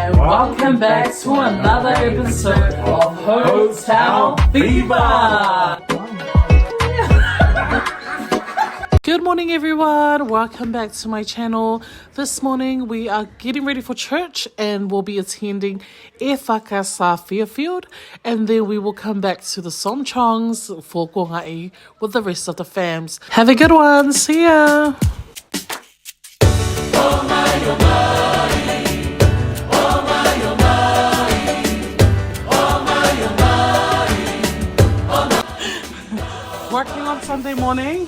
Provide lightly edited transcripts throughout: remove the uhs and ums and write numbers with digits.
and welcome back to another episode of Hotel Fever. Good morning everyone, welcome back to my channel. This morning we are getting ready for church and we'll be attending EFKS Fairfield, and then we will come back to the Som Chongs for koaga'i with the rest of the fams. Have a good one, see ya! Working on Sunday morning.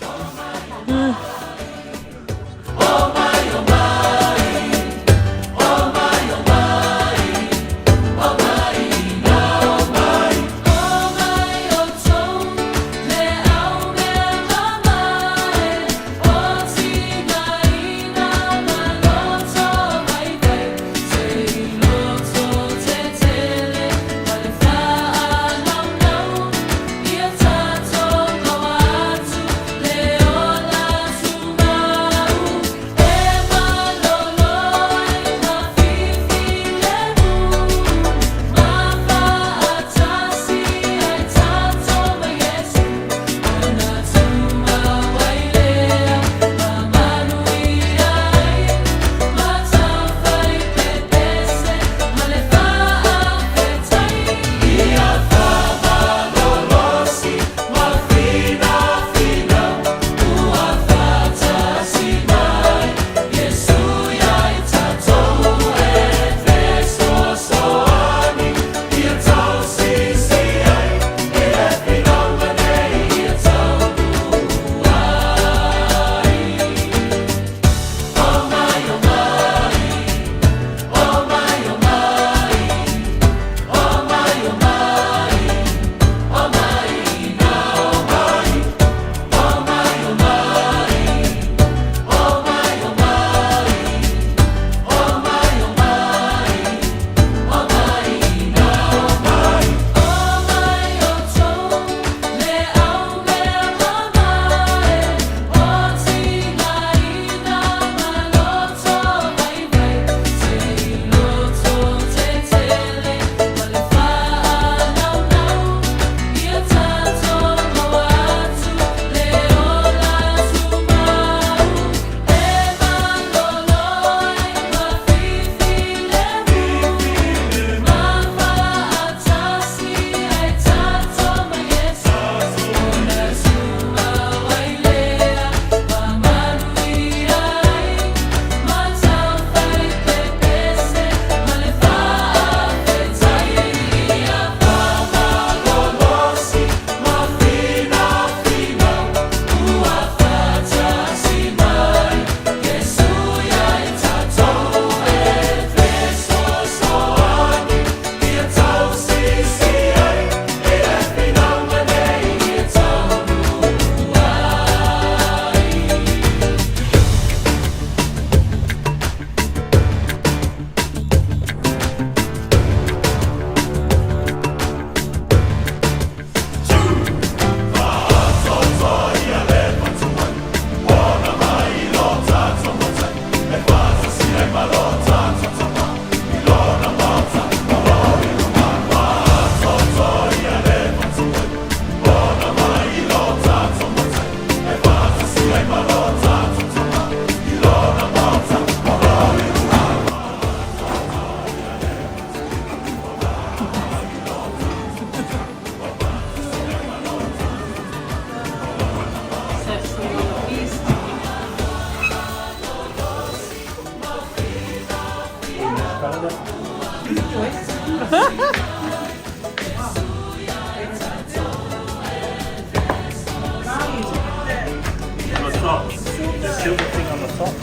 The silver thing on the top.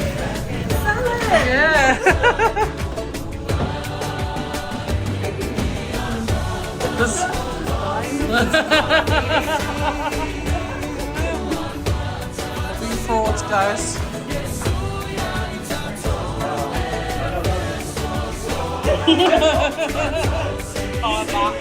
Yeah. Big frauds, guys. Oh, that.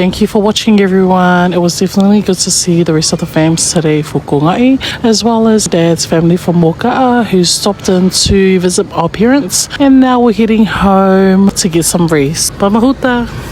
Thank you for watching, everyone. It was definitely good to see the rest of the fams today for koaga'i, as well as Dad's family from Moka'a who stopped in to visit our parents. And now we're heading home to get some rest. Pa mahuta!